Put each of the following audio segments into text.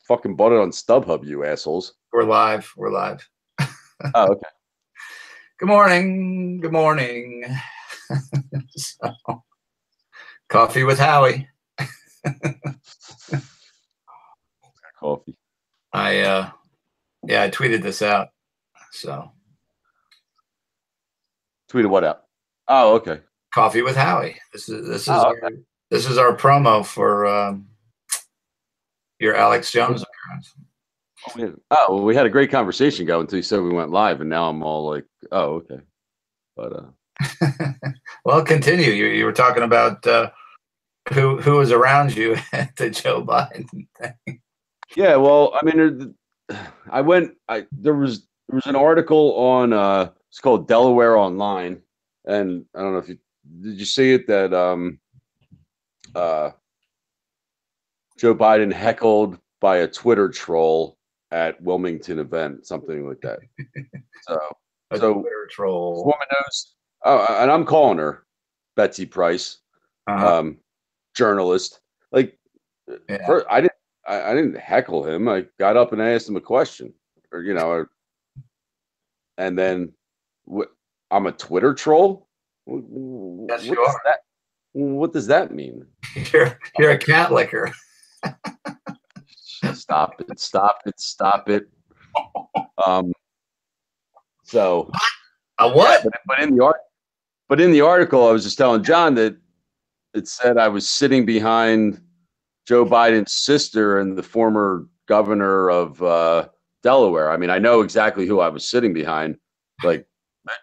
fucking bought it on StubHub, you assholes. We're live. We're live. Oh, okay. Good morning. Good morning. So, coffee with Howie. Coffee. I tweeted this out. So tweeted what out? Oh, okay. Coffee with Howie. This is our promo for your Alex Jones appearance. We had a great conversation going until you said we went live, and now I'm all like, oh, okay. But well, continue. You were talking about who was around you at the Joe Biden thing. Yeah, well, I mean, there was an article on it's called Delaware Online, and I don't know if did you see it, that Joe Biden heckled by a Twitter troll at Wilmington event, something like that. So Twitter troll. This woman knows. Oh, and I'm calling her Betsy Price, journalist. Like, yeah. I didn't heckle him. I got up and I asked him a question, and then I'm a Twitter troll. Yes, you are. What does that mean? You're a cat licker. Stop it. So a what? But in the article, I was just telling John that it said I was sitting behind Joe Biden's sister and the former governor of Delaware. I mean, I know exactly who I was sitting behind, like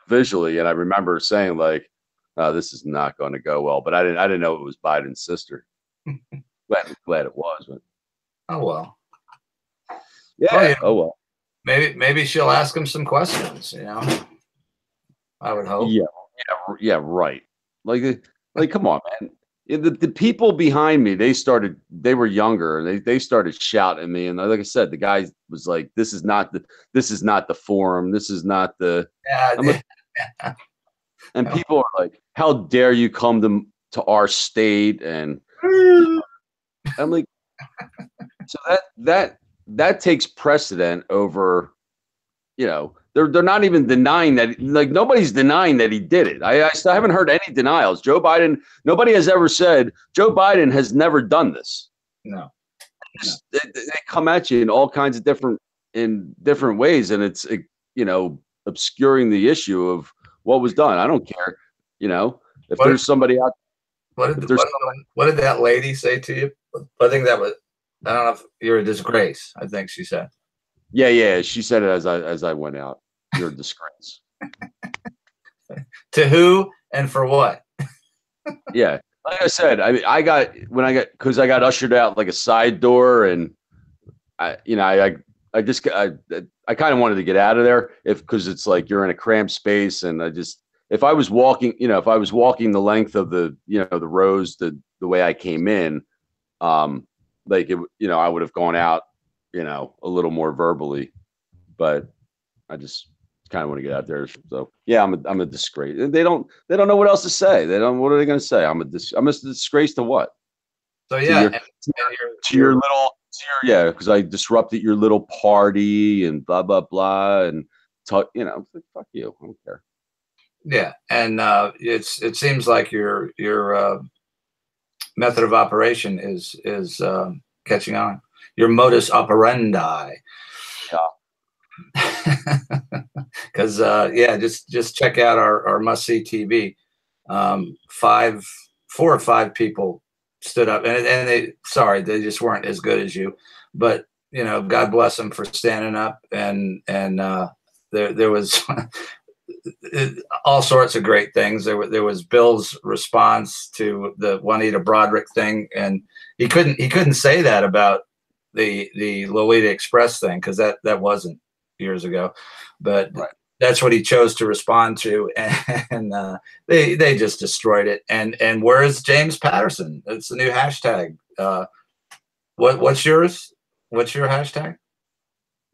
visually, and I remember saying like, "This is not going to go well." But I didn't know it was Biden's sister. glad it was. But oh well. Yeah. Oh well. Maybe she'll ask him some questions. I would hope. Yeah. Right. Like, come on, man. The people behind me, they were younger, and they started shouting at me. And like I said, the guy was like, "This is not the forum. This is not the." Yeah. And people are like, "How dare you come to our state?" And I'm like, so that takes precedent over, they're not even denying that. Like, nobody's denying that he did it. I still haven't heard any denials. Joe Biden, nobody has ever said Joe Biden has never done this. No. They come at you in all kinds of different ways, and it's obscuring the issue of what was done. I don't care, if there's somebody out. What did that lady say to you? I think that was, I don't know if you're a disgrace. I think she said. Yeah. She said it as I went out. You're a disgrace. To who and for what? Yeah, like I said, I got ushered out like a side door, and I kind of wanted to get out of there because it's like you're in a cramped space, and if I was walking the length of the the rows the way I came in, I would have gone out, a little more verbally, but I just kind of want to get out there. So yeah, I'm a disgrace. They don't know what else to say. What are they going to say? I'm a disgrace to what? So yeah, because I disrupted your little party and blah blah blah, and talk. Fuck you. I don't care. Yeah, and it seems like your method of operation is catching on. Your modus operandi. Yeah. Because just check out our must see TV. 4 or 5 people stood up, and they just weren't as good as you, but God bless them for standing up, and there was all sorts of great things. There was Bill's response to the Juanita Broderick thing, and he couldn't say that about the Lolita Express thing, because that wasn't years ago, but right. That's what he chose to respond to, and they just destroyed it. And where's James Patterson? It's the new hashtag. What's yours? What's your hashtag?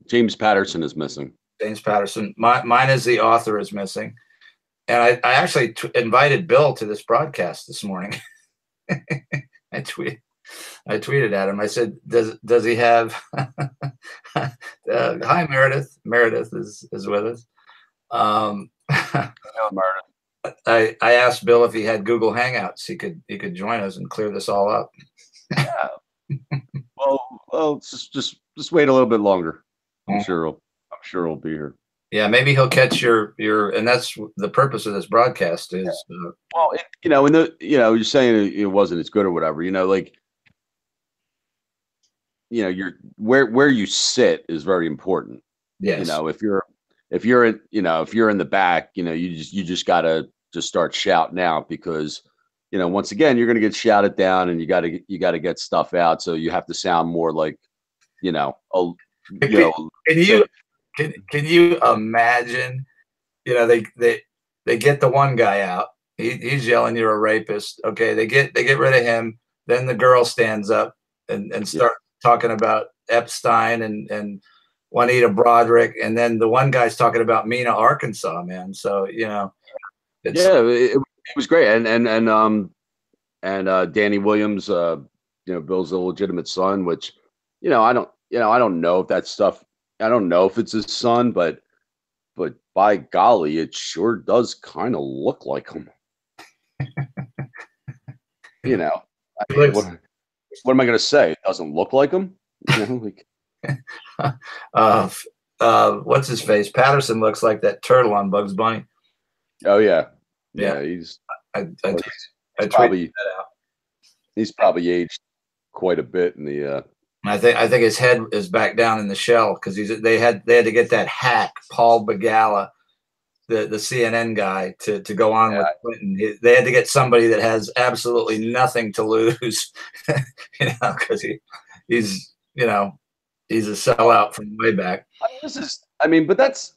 James Patterson is missing. James Patterson. Mine is the author is missing. And I actually invited Bill to this broadcast this morning. I tweeted. I tweeted at him. I said, "Does he have?" Hi, Meredith. Meredith is with us. I asked Bill if he had Google Hangouts. He could join us and clear this all up. Yeah. Well, just wait a little bit longer. I'm sure he'll be here. Yeah, maybe he'll catch your, and that's the purpose of this broadcast is. Well, you're saying it wasn't as good or whatever. Like, you're where you sit is very important. Yes. If you're in the back, you just gotta just start shouting out because, once again, you're gonna get shouted down and you gotta get stuff out. So you have to sound more like, Can you imagine? They get the one guy out. He's yelling, "You're a rapist." Okay, they get rid of him. Then the girl stands up and start talking about Epstein and Juanita Broderick, and then the one guy's talking about Mena, Arkansas, man. So it was great, and Danny Williams, Bill's illegitimate son, which I don't know if that stuff. I don't know if it's his son, but by golly, it sure does kind of look like him. What am I going to say? It doesn't look like him. What's his face? Patterson looks like that turtle on Bugs Bunny. Oh yeah. He's probably aged quite a bit in the. I think his head is back down in the shell because they had to get that hack Paul Begala, the CNN guy, to go on with Clinton. They had to get somebody that has absolutely nothing to lose, because he's a sellout from way back. But that's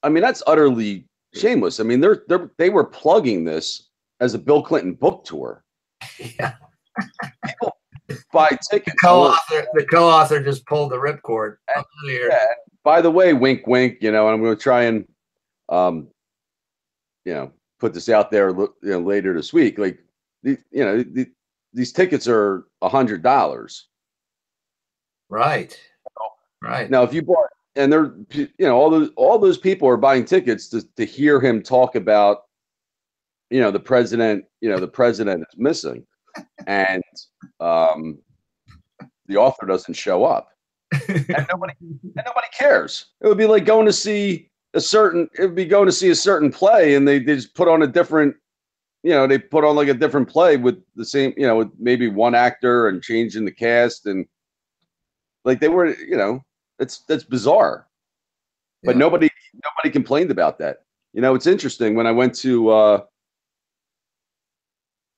utterly shameless. They were plugging this as a Bill Clinton book tour. Yeah. People buy tickets. The co-author just pulled the ripcord. By the way, wink, wink. I'm going to try and, put this out there, later this week. Like, these tickets are $100. Right. Right. Now, if you bought, and they're, all those people are buying tickets to hear him talk about, the president is missing, and the author doesn't show up, and nobody cares. It would be like going to see a certain play, and they just put on a different, they put on like a different play with the same, with maybe one actor and changing the cast, and like they were, that's bizarre. But nobody complained about that. It's interesting when I went to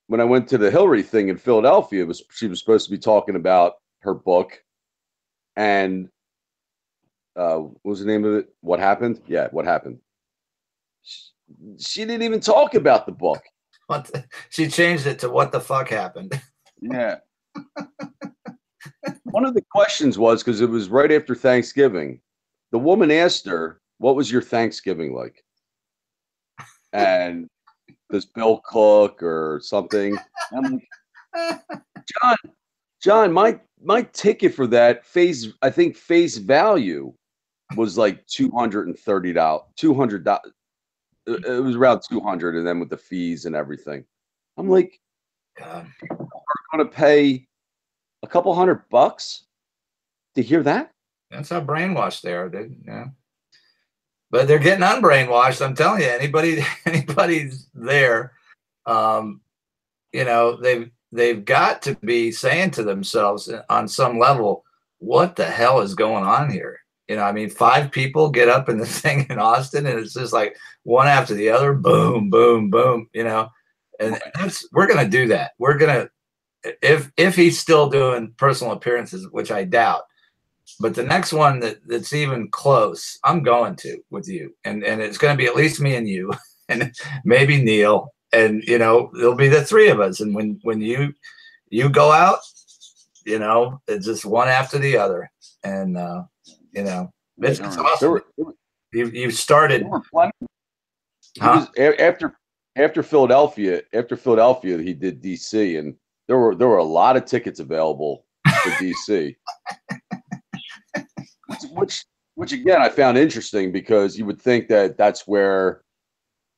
the Hillary thing in Philadelphia. She was supposed to be talking about her book, and what was the name of it? What Happened? Yeah, What Happened. She didn't even talk about the book. She changed it to What the Fuck Happened. Yeah. One of the questions was, because it was right after Thanksgiving, the woman asked her, "What was your Thanksgiving like?" And does Bill cook or something? I'm like, John, my ticket for that face value was like $230. $200. It was around 200, and then with the fees and everything, I'm like, God, we're going to pay a couple $100 to hear that? That's how brainwashed they are, dude. Yeah. But they're getting unbrainwashed. I'm telling you, anybody's there, they've got to be saying to themselves on some level, what the hell is going on here? 5 people get up in the thing in Austin, and it's just like one after the other, boom, boom, boom, and we're going to do that. We're going to, if he's still doing personal appearances, which I doubt, but the next one that's even close, I'm going to with you, and it's going to be at least me and you, and maybe Neil, and it'll be the 3 of us. And when you go out, it's just one after the other, and it's awesome. You started. Huh? After Philadelphia, he did DC, and there were a lot of tickets available to DC. Which again, I found interesting because you would think that that's where,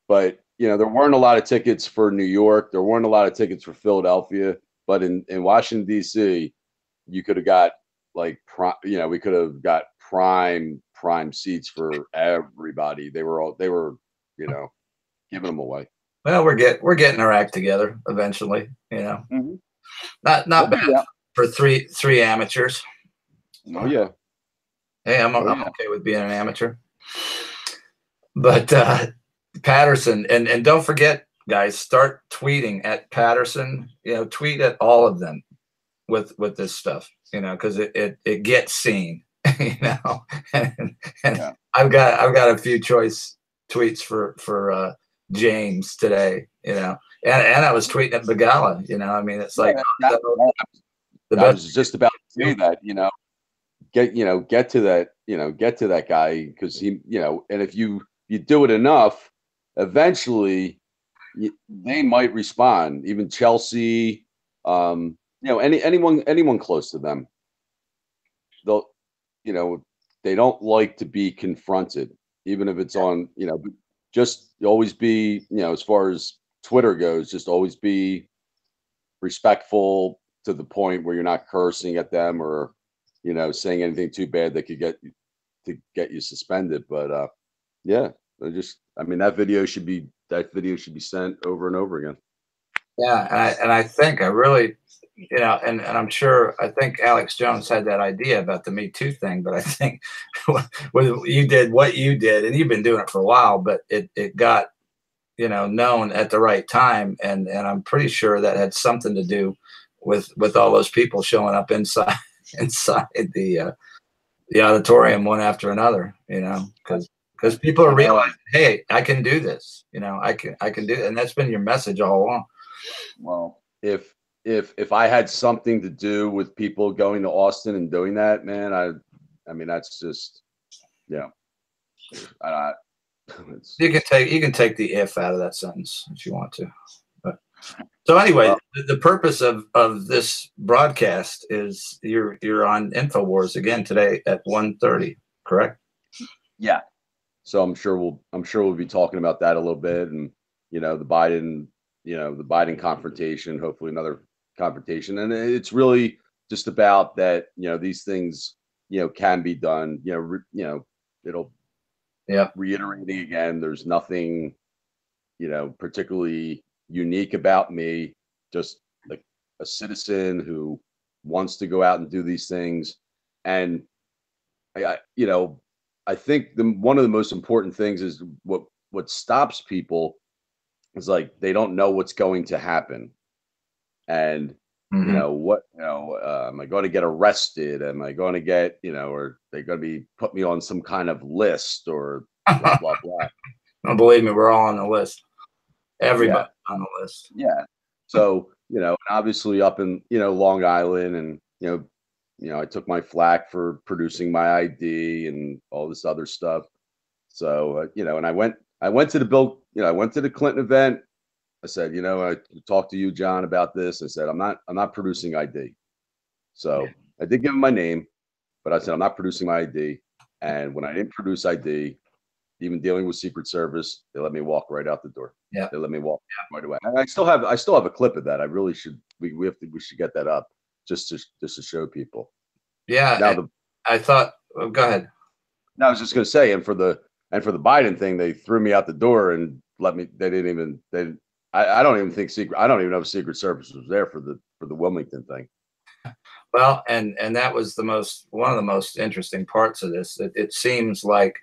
but there weren't a lot of tickets for New York. There weren't a lot of tickets for Philadelphia, but in Washington, D.C., you could have got like, we could have got prime seats for everybody. They were giving them away. Well, we're getting our act together eventually, Mm-hmm. Not bad for three amateurs. Oh yeah. Hey, I'm okay with being an amateur. But Patterson, and don't forget, guys, start tweeting at Patterson. Tweet at all of them with this stuff. Because it gets seen. And yeah. I've got a few choice tweets for James today. And I was tweeting at Begala. I mean, it's like I was just about to say that. Get to that guy, because he, and if you do it enough, eventually they might respond. Even Chelsea, anyone close to them, they'll, they don't like to be confronted, even if it's on, just always be, as far as Twitter goes, just always be respectful to the point where you're not cursing at them or saying anything too bad that could get you suspended. But yeah, that video should be sent over and over again. Yeah, and I think I really, and I'm sure, I think Alex Jones had that idea about the Me Too thing, but I think when you did what you did, and you've been doing it for a while, but it got known at the right time, and I'm pretty sure that had something to do with all those people showing up inside the auditorium one after another, because people are realizing, hey, I can do this, I can do it, and that's been your message all along. Well, if I had something to do with people going to Austin and doing that, man, I mean that's just, you can take the if out of that sentence if you want to. So anyway, the purpose of this broadcast is you're on INFOWARS again today at 1:30, correct? Yeah. So I'm sure we'll be talking about that a little bit, and the Biden confrontation, hopefully another confrontation, and it's really just about that. These things can be done. It'll reiterating again. There's nothing particularly unique about me, just like a citizen who wants to go out and do these things. And I think one of the most important things is what stops people is like they don't know what's going to happen. And am I going to get arrested? Am I going to get, or they're going to be put me on some kind of list or blah blah blah. Don't believe me, we're all on the list. Everybody on the list. Yeah. So, obviously up in, Long Island, and, I took my flack for producing my ID and all this other stuff. So, and I went to the Clinton event. I said, I talked to you, John, about this. I said, I'm not producing ID. So I did give him my name, but I said, I'm not producing my ID. And when I didn't produce ID, even dealing with Secret Service, they let me walk right out the door. Yeah, they let me walk right away. And I still have a clip of that. I really should. We should get that up just to show people. Yeah. Now I thought. Oh, go ahead. No, I was just going to say, and for the Biden thing, they threw me out the door and let me. They didn't even. I don't even think I don't even know if Secret Service was there for the Wilmington thing. Well, and that was one of the most interesting parts of this. It seems like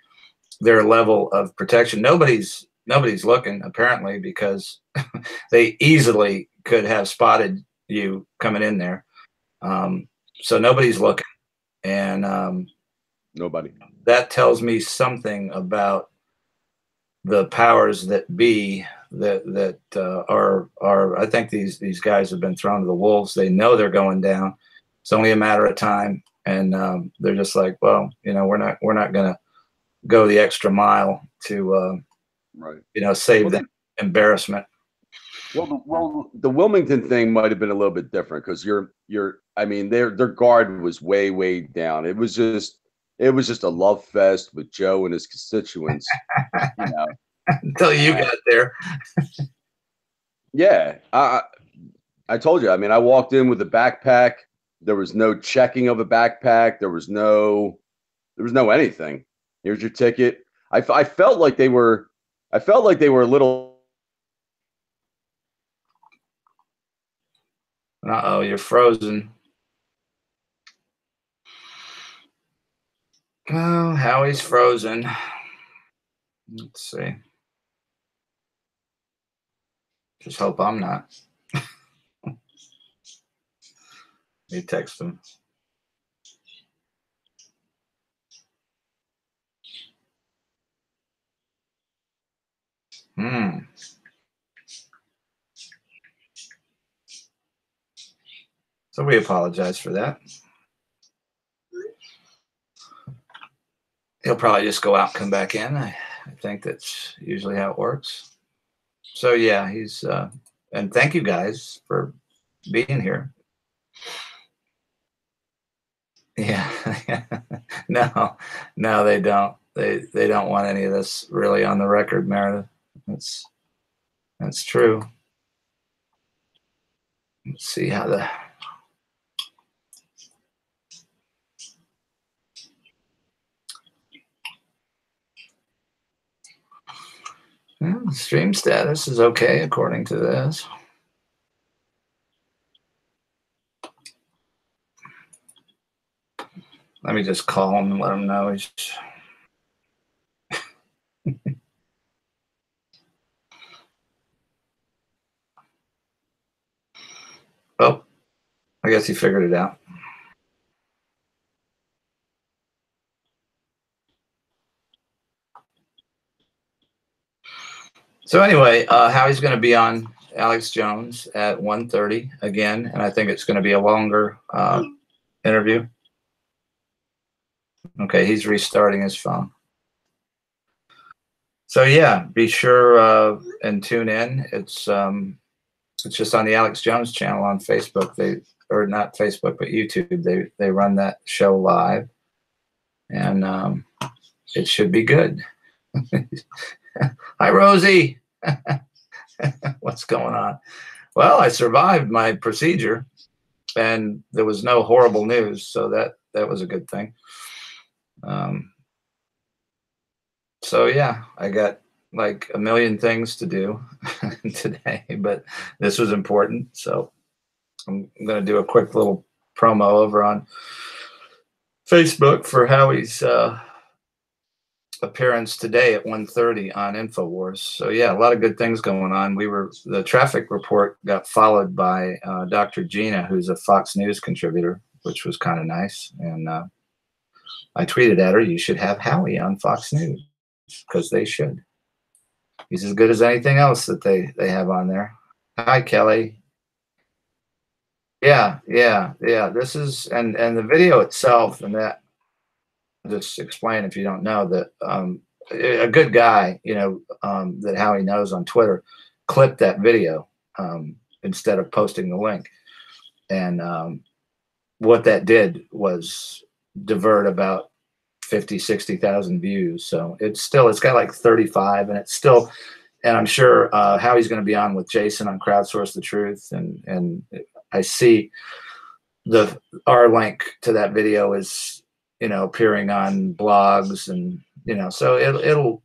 their level of protection. Nobody's looking, apparently, because they easily could have spotted you coming in there. So nobody's looking, and nobody. That tells me something about the powers that be that are. I think these guys have been thrown to the wolves. They know they're going down. It's only a matter of time, and they're just like, well, we're not going to go the extra mile to save them embarrassment. The Wilmington thing might have been a little bit different because I mean, their guard was way down. It was just a love fest with Joe and his constituents, you know. Until you got there. Yeah, I told you. I mean, I walked in with a backpack. There was no checking of a backpack. There was no anything. Here's your ticket. I felt like they were a little. Uh-oh, you're frozen. Oh, Howie's frozen. Let's see. Just hope I'm not. You text him. So we apologize for that. He'll probably just go out and come back in. I think that's usually how it works. So yeah, he's and thank you guys for being here. Yeah. No, they don't. They don't want any of this really on the record, Meredith. That's true. Let's see how the stream status is okay according to this. Let me just call him and let him know he's. Oh, I guess he figured it out. So anyway, Howie's going to be on Alex Jones at 1:30 again, and I think it's going to be a longer interview. Okay, he's restarting his phone. So yeah, be sure and tune in. It's just on the Alex Jones channel on Facebook. Or not Facebook, but YouTube. They run that show live, and it should be good. Hi, Rosie. What's going on? Well, I survived my procedure, and there was no horrible news, so that was a good thing. So yeah, I got like a million things to do today, but this was important, so I'm going to do a quick little promo over on Facebook for Howie's appearance today at 1:30 on INFOWARS. So yeah, a lot of good things going on. The traffic report got followed by Dr. Gina, who's a Fox News contributor, which was kind of nice. And I tweeted at her, you should have Howie on Fox News, because they should. He's as good as anything else that they have on there. Hi, Kelly. Yeah. This is and the video itself, and that just explain if you don't know that a good guy, that Howie knows on Twitter, clipped that video instead of posting the link, and what that did was divert about 50,000-60,000 views. So it's got like 35, and and I'm sure Howie's going to be on with Jason on Crowdsource the Truth, and I see our link to that video is appearing on blogs, and so it'll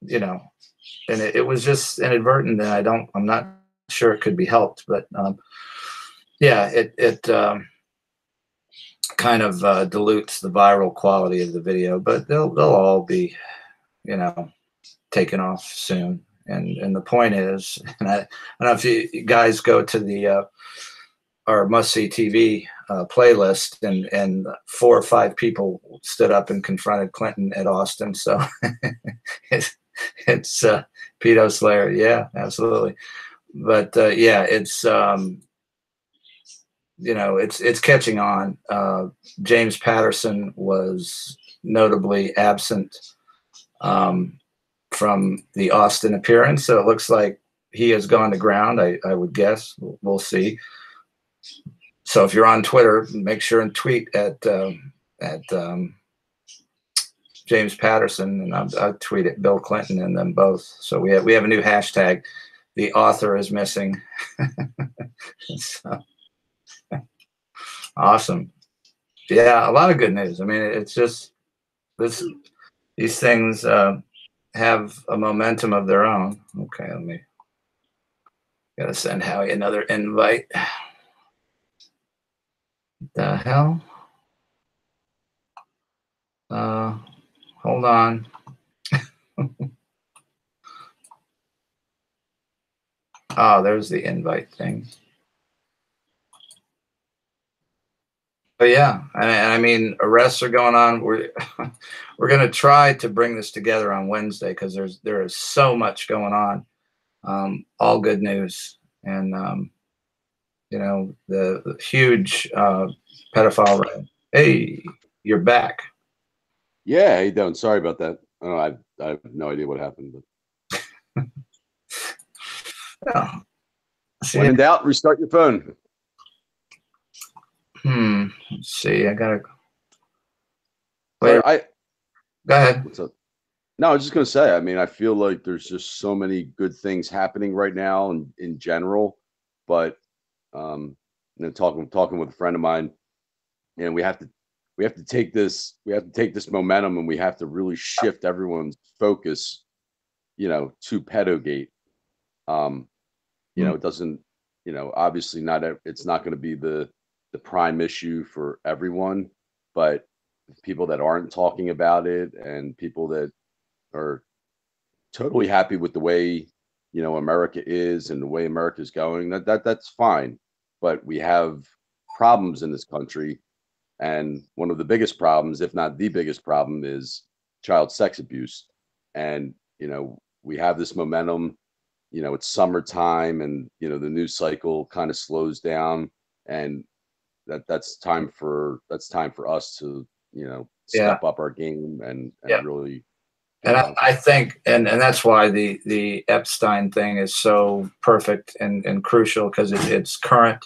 and it was just inadvertent, and I'm not sure it could be helped, but yeah, it kind of dilutes the viral quality of the video, but they'll all be taken off soon. And the point is, and I don't know if you guys go to our must-see TV playlist, and 4 or 5 people stood up and confronted Clinton at Austin. So it's pedo slayer. Yeah, absolutely. But yeah, it's it's catching on. James Patterson was notably absent from the Austin appearance, so it looks like he has gone to ground. I would guess. We'll see. So if you're on Twitter, make sure and tweet at James Patterson, and I'll tweet at Bill Clinton and them both. So we have a new hashtag. The author is missing. So, awesome. Yeah, a lot of good news. I mean, it's just these things have a momentum of their own. Okay, gotta send Howie another invite. The hell? Hold on. Oh, there's the invite thing. But yeah, and I mean, arrests are going on. We're going to try to bring this together on Wednesday because there is so much going on. All good news, and you know, the huge pedophile ring. Hey, you're back. Yeah, how you doing? Sorry about that. I have no idea what happened. But Oh, when in doubt, restart your phone. Let's see. I gotta. Wait. Go ahead. What's up? No, I was just gonna say. I mean, I feel like there's just so many good things happening right now, and in general. But and then talking with a friend of mine, and we have to take this momentum, and we have to really shift everyone's focus, you know, to pedogate. You know, it doesn't, you know, obviously it's not going to be the prime issue for everyone, but people that aren't talking about it and people that are totally happy with the way, you know, America is and the way America is going, that's fine. But we have problems in this country, and one of the biggest problems, if not the biggest problem, is child sex abuse. And you know, we have this momentum. You know, it's summertime, and you know, the news cycle kind of slows down, and that's time for us to, you know, step up our game and really. And I think, and that's why the Epstein thing is so perfect and crucial, because it's current,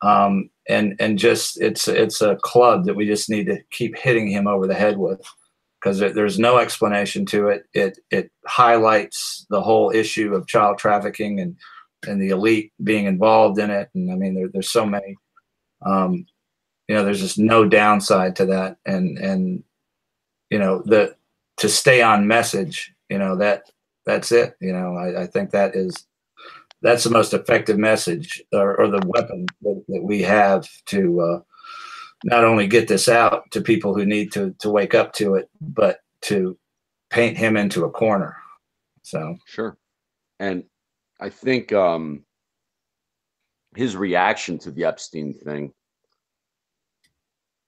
and just it's a club that we just need to keep hitting him over the head with, because there's no explanation to it. It highlights the whole issue of child trafficking and the elite being involved in it. And I mean, there's so many, you know, there's just no downside to that. And you know, to stay on message, you know, that's it. You know, I think that's the most effective message, or the weapon that we have to not only get this out to people who need to wake up to it, but to paint him into a corner. So sure. And I think his reaction to the Epstein thing,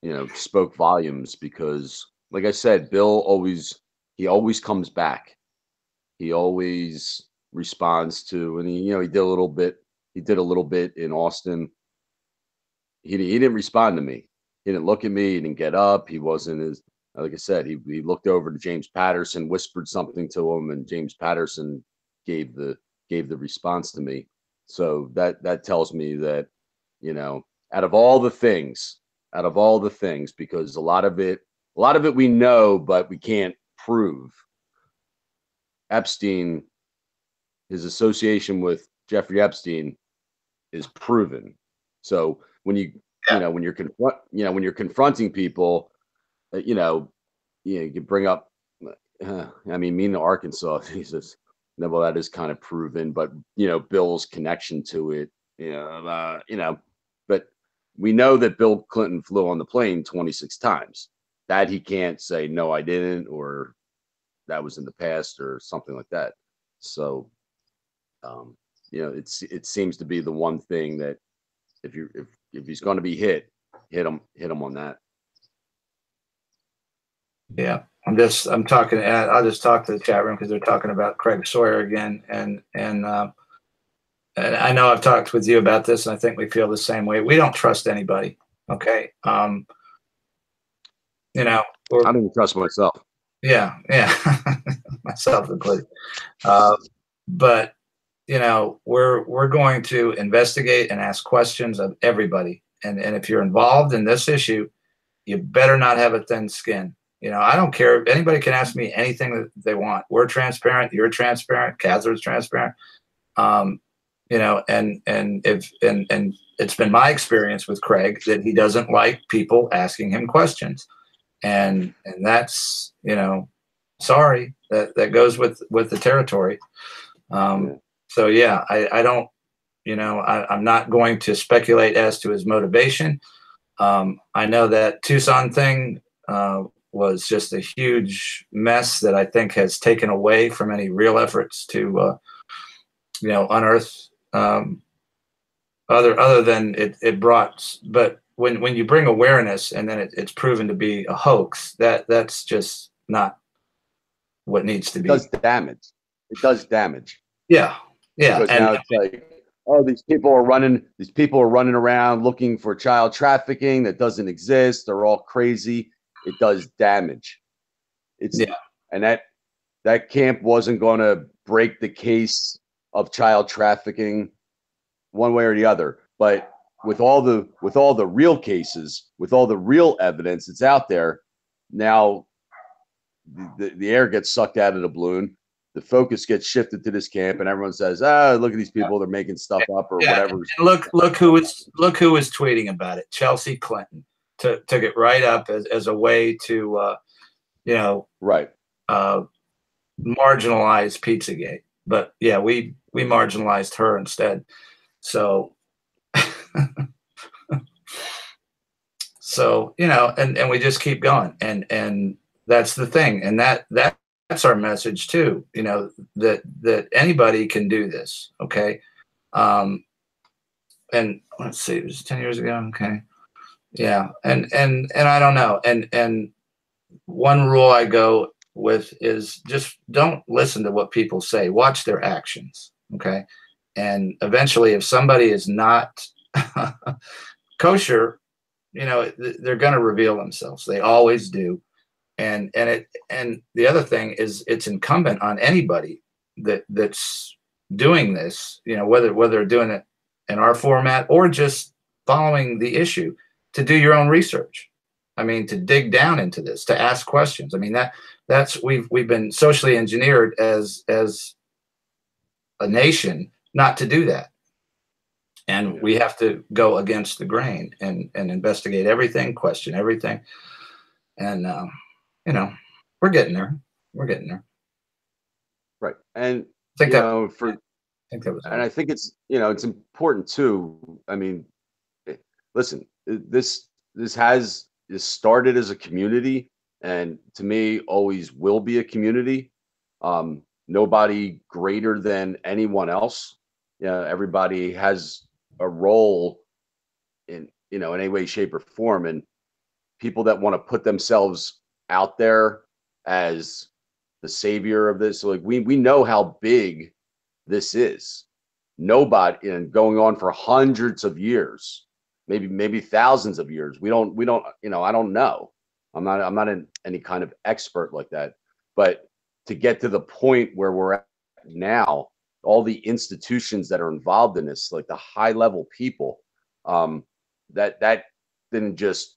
you know, spoke volumes, because like I said, Bill always comes back. He always responds to, and he did a little bit in Austin. He didn't respond to me. He didn't look at me. He didn't get up. He wasn't as, like I said, he looked over to James Patterson, whispered something to him, and James Patterson gave the response to me. So that tells me that, you know, out of all the things, because a lot of it we know, but we can't prove. Epstein, his association with Jeffrey Epstein is proven. So when when you're confronting people, you can bring up, I mean, Mena, Arkansas, Jesus, no, well, that is kind of proven, but Bill's connection to it, but we know that Bill Clinton flew on the plane 26 times. That he can't say, no, I didn't, or that was in the past, or something like that. So, it seems to be the one thing that if he's going to be hit him on that. Yeah, I'm talking. I'll just talk to the chat room because they're talking about Craig Sawyer again, and I know I've talked with you about this, and I think we feel the same way. We don't trust anybody. Okay, I don't even trust myself. Yeah, myself included. But we're going to investigate and ask questions of everybody. And if you're involved in this issue, you better not have a thin skin. I don't care. Anybody can ask me anything that they want. We're transparent. You're transparent. Catherine's transparent. And it's been my experience with Craig that he doesn't like people asking him questions, and that's sorry, that goes with the territory. So yeah, I don't, I'm not going to speculate as to his motivation. I know that Tucson thing was just a huge mess that I think has taken away from any real efforts to, unearth other than it brought. But when you bring awareness and then it's proven to be a hoax, that's just not what needs to be. It does damage. It does damage. Yeah. Because now it's like, oh, these people are running around looking for child trafficking that doesn't exist. They're all crazy. It does damage. And that camp wasn't going to break the case of child trafficking one way or the other. But with all the real cases, with all the real evidence that's out there, now the air gets sucked out of the balloon. The focus gets shifted to this camp, and everyone says, look at these people, they're making stuff up or whatever. And look who was tweeting about it. Chelsea Clinton took it right up as a way to marginalize Pizzagate. But yeah, we marginalized her instead. So and we just keep going, and that's the thing, and that's our message too, that anybody can do this. Okay. And let's see, it was 10 years ago. Okay. Yeah. And I don't know. And one rule I go with is just don't listen to what people say, watch their actions. Okay. And eventually if somebody is not kosher, they're going to reveal themselves. They always do. And the other thing is it's incumbent on anybody that's doing this, whether they're doing it in our format or just following the issue, to do your own research. I mean, to dig down into this, to ask questions. I mean, that's we've been socially engineered as a nation not to do that. And we have to go against the grain and investigate everything, question everything. And we're getting there. We're getting there. Right. And I think I think it's, it's important too. I mean, listen, this started as a community, and to me always will be a community. Nobody greater than anyone else. Everybody has a role in any way, shape, or form. And people that want to put themselves out there as the savior of this, like we know how big this is. Nobody, and going on for hundreds of years, maybe thousands of years. We don't, I don't know. I'm not any kind of expert like that. But to get to the point where we're at now, all the institutions that are involved in this, like the high level people, that didn't just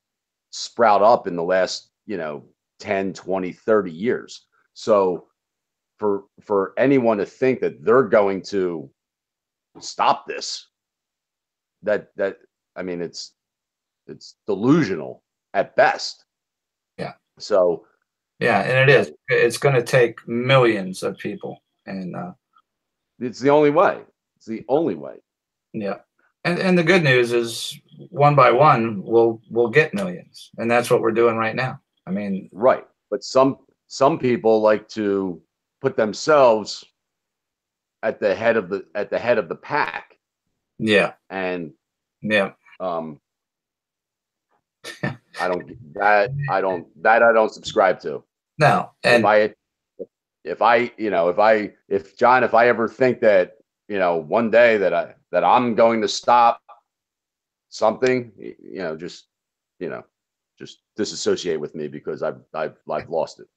sprout up in the last 10, 20, 30 years. So for anyone to think that they're going to stop this, that I mean, it's delusional at best. Yeah. So yeah, and it is. It's going to take millions of people, and it's the only way. It's the only way. Yeah. And the good news is, one by one, we'll get millions, and that's what we're doing right now. I mean, right. But some people like to put themselves at the head of the pack. Yeah. And yeah. I don't subscribe to. No. And if John, if I ever think that, one day that I'm going to stop something, just disassociate with me, because I've lost it.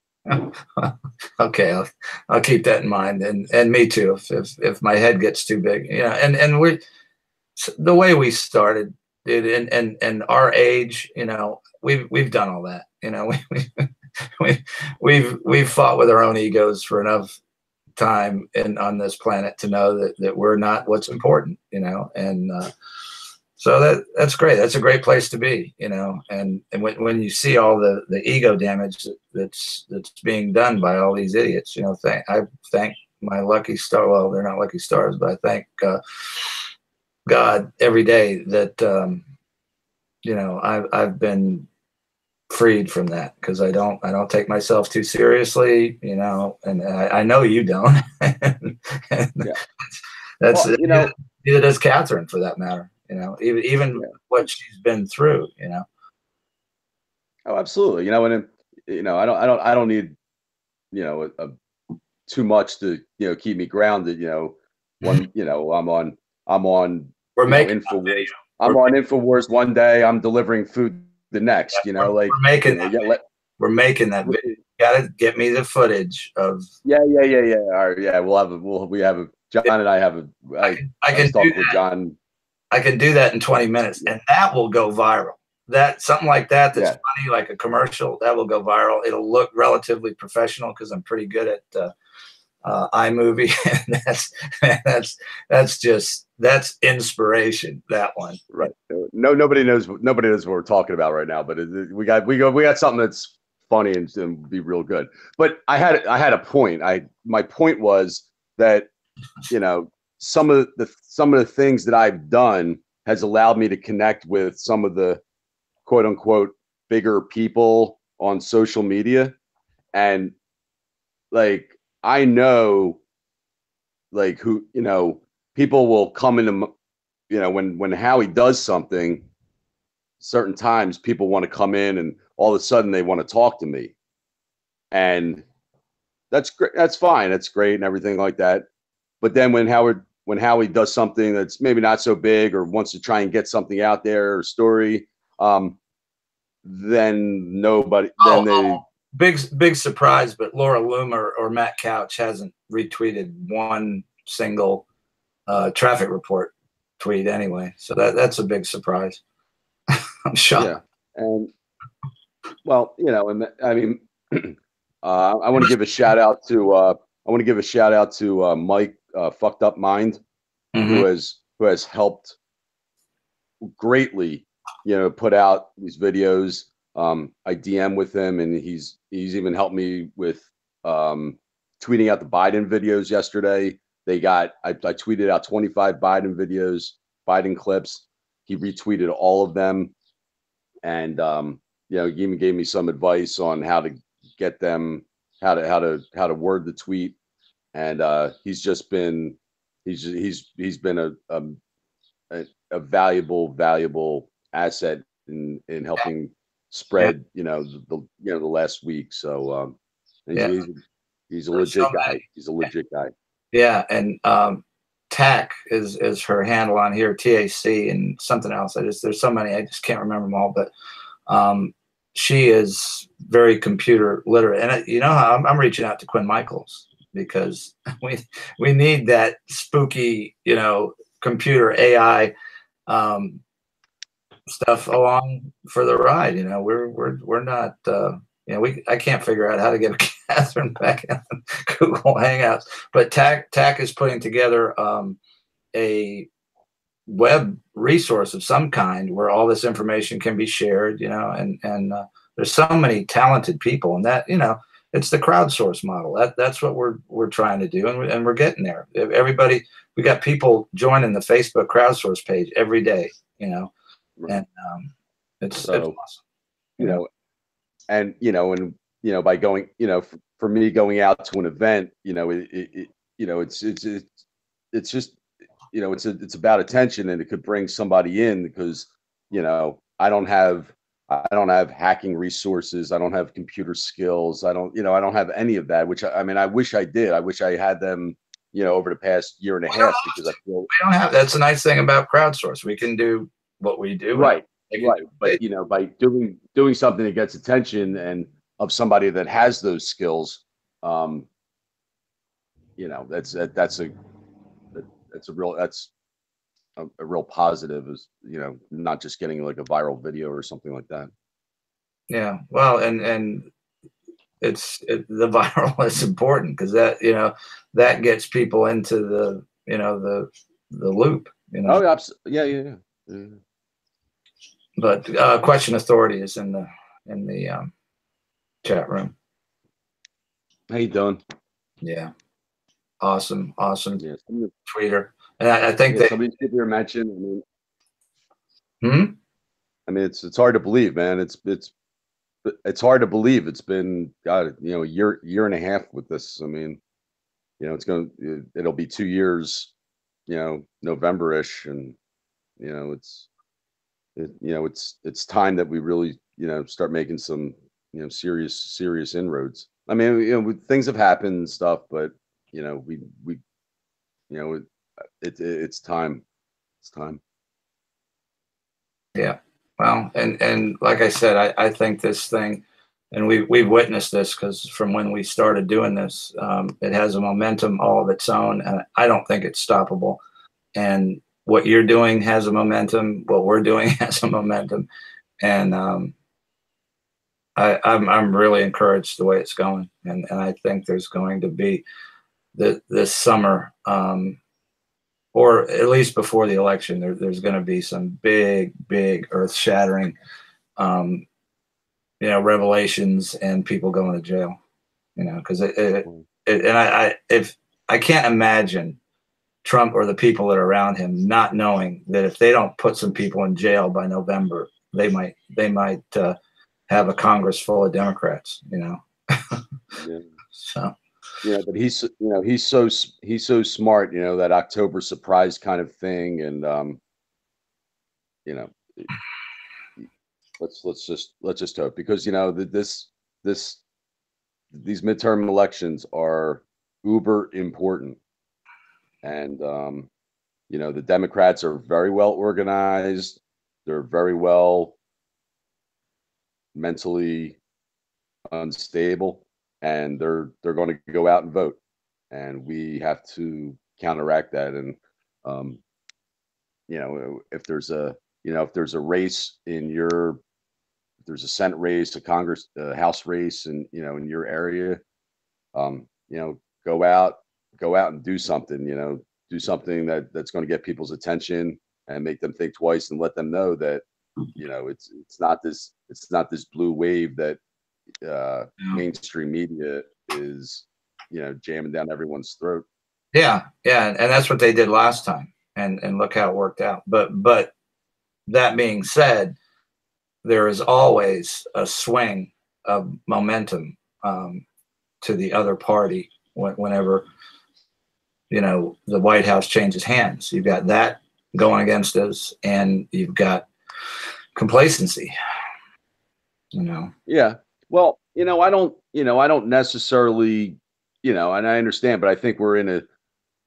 Okay, I'll keep that in mind, and me too. If my head gets too big, and we the way we started, dude, and our age, we've done all that. We've fought with our own egos for enough time on this planet to know that we're not what's important, and so that's great. That's a great place to be, and when you see all the ego damage that's being done by all these idiots, I thank my lucky star. Well, they're not lucky stars, but I thank God every day that I've been freed from that, because I don't take myself too seriously, and I know you don't. and Yeah. That's Well, neither does Catherine, for that matter. Even yeah. what she's been through. Oh, absolutely. And I don't need, too much to, keep me grounded. I'm on, We're making INFOWARS. I'm on INFOWARS one day. I'm delivering food the next. we're making we're making that video. You gotta get me the footage of. Yeah. All right. Yeah. John and I have a. I can talk do with that. John. I can do that in 20 minutes, and that will go viral. That something like that's funny, like a commercial, that will go viral. It'll look relatively professional because I'm pretty good at iMovie, and that's inspiration. That one, Right. Nobody knows what we're talking about right now, but we got something that's funny and be real good. But I had a point. My point was that, some of the things that I've done has allowed me to connect with some of the quote unquote bigger people on social media. And like, I know, like, who, people will come into, when Howie does something, certain times people want to come in and all of a sudden they want to talk to me. And that's great. That's fine. That's great and everything like that. But then when Howie does something that's maybe not so big or wants to try and get something out there or story, then nobody, big surprise, but Laura Loomer or Matt Couch hasn't retweeted one single traffic report tweet anyway. So that's a big surprise. I'm shocked. Yeah. And well, and I mean, I want to give a shout out to Mike, Fucked Up Mind, who has helped greatly, put out these videos. I DM with him, and he's even helped me with tweeting out the Biden videos yesterday. I tweeted out 25 Biden videos, Biden clips. He retweeted all of them, and he even gave me some advice on how to get them, how to word the tweet. And he's been a valuable asset in helping spread, the last week. So he's a legit guy. He's a legit guy. Yeah, and TAC is her handle on here, TAC, and something else. There's so many, I just can't remember them all. But she is very computer literate, and I'm reaching out to Quinn Michaels, because we need that spooky, computer AI stuff along for the ride. We're not. I can't figure out how to get Catherine back in Google Hangouts, but TAC is putting together a web resource of some kind where all this information can be shared, and there's so many talented people, and that, it's the crowdsource model. That's what we're trying to do, and we're getting there. Everybody, we got people joining the Facebook crowdsource page every day, and it's awesome. By going, for me going out to an event, it's just, it's about attention, and it could bring somebody in, because, I don't have hacking resources. I don't have computer skills. I don't have any of that, which I wish I did. I wish I had them, over the past year and a half, because I feel we don't have. That's the nice thing about crowdsource. We can do what we do. Right. But, by doing something that gets attention, and, of somebody that has those skills, that's a real positive, is, not just getting like a viral video or something like that. Yeah. Well, and the viral is important, because that, that gets people into the loop, Oh, yeah. But Question Authority is in the chat room. How you doing? Yeah. Awesome Yeah, tweeter. And I think that some of these people you mentioned, Hmm? It's hard to believe, man. It's hard to believe. It's been, God, a year and a half with this. It'll be 2 years, November-ish, and it's time that we really, start making some, serious inroads. Things have happened and stuff, but it's time. It's time. Yeah. Well, and like I said, I think this thing, and we've witnessed this, because from when we started doing this, it has a momentum all of its own, and I don't think it's stoppable. And what you're doing has a momentum. What we're doing has a momentum, and I'm really encouraged the way it's going, and I think there's going to be this summer, or at least before the election, there's going to be some big earth-shattering, revelations, and people going to jail, because if I can't imagine Trump or the people that are around him not knowing that if they don't put some people in jail by November, they might have a Congress full of Democrats, Yeah. So. Yeah, but he's so smart, that October surprise kind of thing, and let's just hope, because these midterm elections are uber important, and the Democrats are very well organized. They're very well mentally unstable, and they're going to go out and vote, and we have to counteract that. And if there's a race if there's a Senate race, a Congress, House race, and in your area, go out and do something. Do something that's going to get people's attention and make them think twice, and let them know that it's not this blue wave that mainstream media is jamming down everyone's throat. Yeah, and that's what they did last time, and look how it worked out. But that being said, there is always a swing of momentum to the other party whenever the White House changes hands. You've got that going against us, and you've got complacency. Yeah. Well, I don't necessarily, and I understand, but I think we're in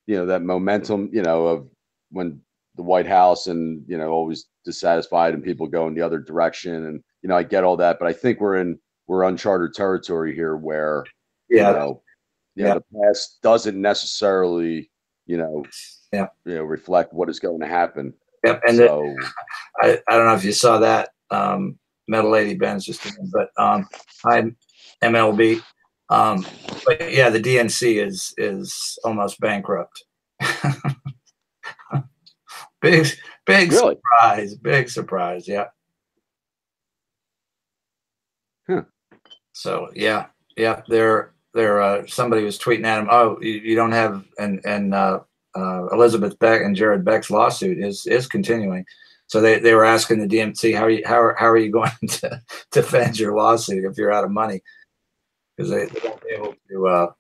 that momentum, of when the White House and, always dissatisfied and people going the other direction. And, I get all that, but I think we're uncharted territory here, where, the past doesn't necessarily, reflect what is going to happen. Yep. And so, I don't know if you saw that, Metal Lady Ben's just in, but I'm MLB. But yeah, the DNC is almost bankrupt. Big really? Surprise. Big surprise. Yeah. So yeah. They're somebody was tweeting at him, oh, you don't have, and Elizabeth Beck and Jared Beck's lawsuit is continuing. So they were asking the DNC, how are you going to defend your lawsuit if you're out of money? Because they won't be able to,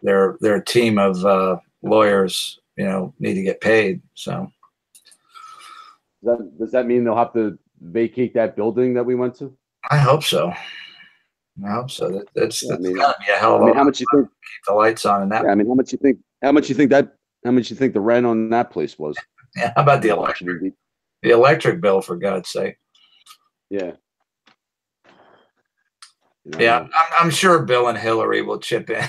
their team of lawyers, need to get paid. So does that mean they'll have to vacate that building that we went to? I hope so. That's gotta be a hell of a. How much you think? Keep the lights on in that. Yeah, how much you think? How much you think the rent on that place was? Yeah, how about the electric bill, for God's sake? Yeah. Yeah, I'm sure Bill and Hillary will chip in.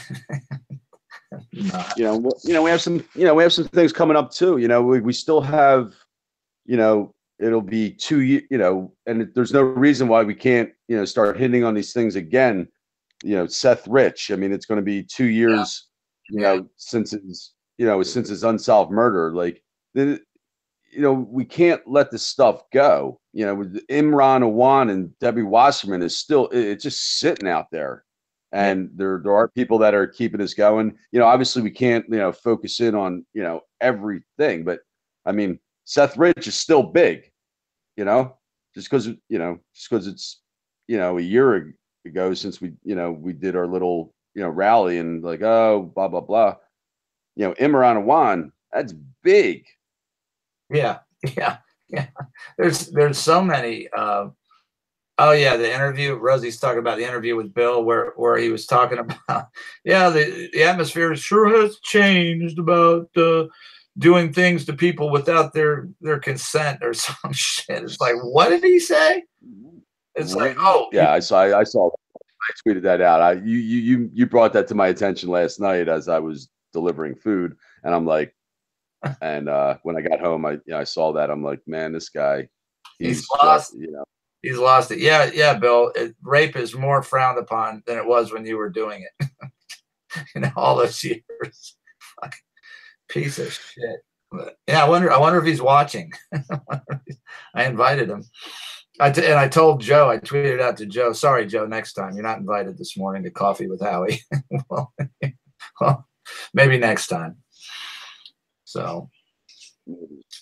We have some, we have some things coming up too. We still have, it'll be 2 years, and there's no reason why we can't, start hitting on these things again. Seth Rich. I mean, it's going to be 2 years, since his unsolved murder. Like, we can't let this stuff go. With Imran Awan and Debbie Wasserman is still, it's just sitting out there. And there are people that are keeping us going. Obviously we can't, focus in on, everything, but I mean, Seth Rich is still big, just because it's, a year ago since we did our little, rally and like, oh, blah, blah, blah. Imran Awan, that's big. Yeah. There's so many, oh yeah, the interview. Rosie's talking about the interview with Bill, where he was talking about, the atmosphere sure has changed about doing things to people without their consent or some shit. It's like, what did he say? It's like, oh yeah, I saw. I tweeted that out. You brought that to my attention last night as I was delivering food, and I'm like, and when I got home, I saw that. I'm like, man, this guy, he's lost. just, He's lost it. Yeah, Bill. Rape is more frowned upon than it was when you were doing it. All those years. Fucking piece of shit. But, yeah, I wonder if he's watching. I invited him. And I told Joe. I tweeted out to Joe. Sorry, Joe. Next time, you're not invited this morning to coffee with Howie. well, maybe next time. So,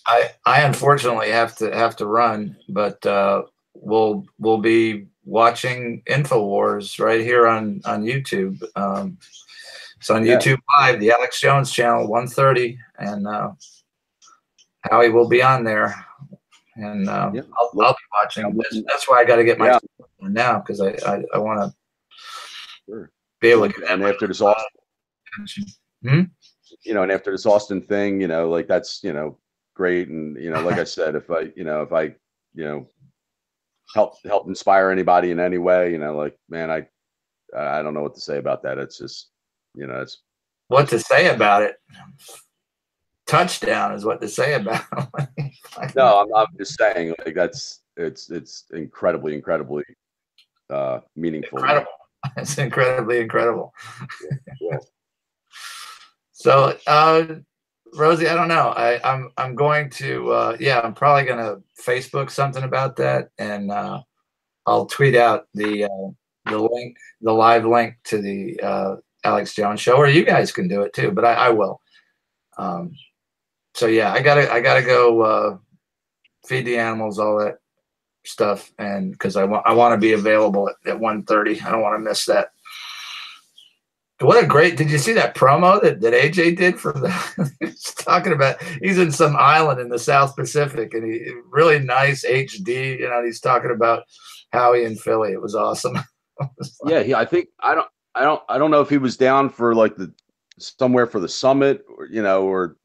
I unfortunately have to run, but. We'll be watching InfoWars right here on YouTube. It's on YouTube Live, the Alex Jones channel, 1:30, and Howie will be on there, and I'll be watching. That's why I got to get my now, because I want to be able to get. And after this Austin, and after this Austin thing, like that's great, and like I said, if I help inspire anybody in any way, like, man, I don't know what to say about that. It's just, it's what to say about it. Touchdown is what to say about it. No, I'm just saying, like, it's incredibly meaningful. Incredible. It's incredible. Yeah. So Rosie, I don't know. I'm going to I'm probably gonna Facebook something about that, and I'll tweet out the link, the live link to the Alex Jones show, or you guys can do it too, but I will. So yeah, I gotta go feed the animals, all that stuff, and because I want to be available at 1:30. I don't want to miss that. What a great! Did you see that promo that AJ did for the? He's talking about he's in some island in the South Pacific, and he really nice HD. He's talking about Howie and Philly. It was awesome. I think I don't know if he was down for like somewhere for the summit, or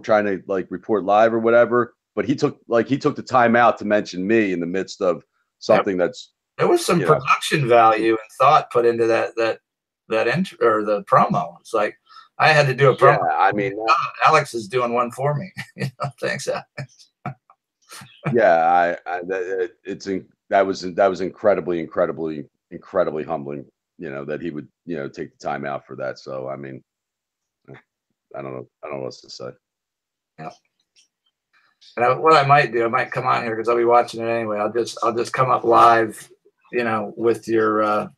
trying to like report live or whatever. But he took the time out to mention me in the midst of something that's. There was some production value and thought put into that or the promo. It's like I had to do a promo. Yeah, I mean, Alex is doing one for me. Thanks, Alex. Yeah, that was incredibly humbling. That he would take the time out for that. So I mean, I don't know what else to say. Yeah. And what I might do, I might come on here because I'll be watching it anyway. I'll just come up live, with your.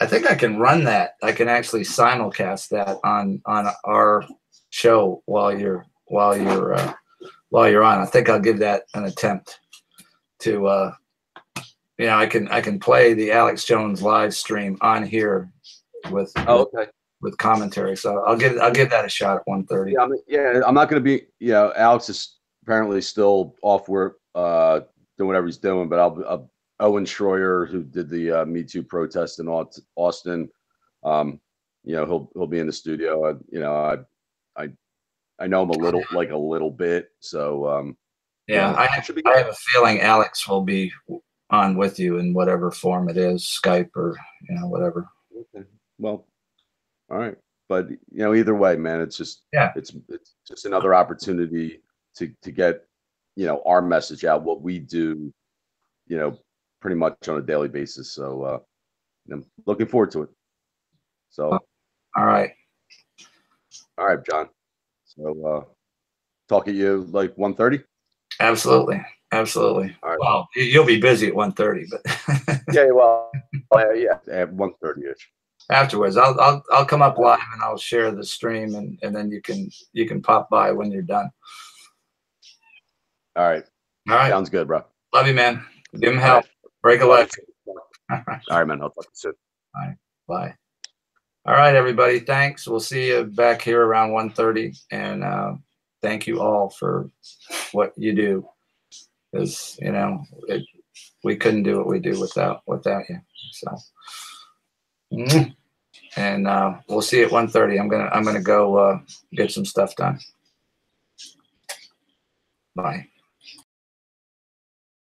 I think I can run that. I can actually simulcast that on our show while you're on. I think I'll give that an attempt to. I can play the Alex Jones live stream on here with commentary. So I'll give that a shot at 1:30. Yeah, I'm not going to be. Alex is apparently still off work, doing whatever he's doing, but I'll Owen Schroyer, who did the Me Too protest in Austin, he'll be in the studio. I know him a little bit, so I have a feeling Alex will be on with you in whatever form it is, Skype or, you know, whatever. Okay. Well, all right. But you know, either way, man, it's just it's just another opportunity to get, you know, our message out, what we do, you know, pretty much on a daily basis. So I'm looking forward to it. So all right, John. So talk at you like 1:30. Absolutely. All right. Well, you'll be busy at 1:30, but yeah, well, yeah, at 1:30ish. Afterwards, I'll come up live and I'll share the stream, and then you can pop by when you're done. All right. Sounds good, bro. Love you, man. Give him help. Break a leg. All right, man. I'll talk to you soon. All right. Bye. All right, everybody. Thanks. We'll see you back here around 1:30. And thank you all for what you do. Because, you know, we couldn't do what we do without you. So, and we'll see you at 1:30. I'm gonna go get some stuff done. Bye.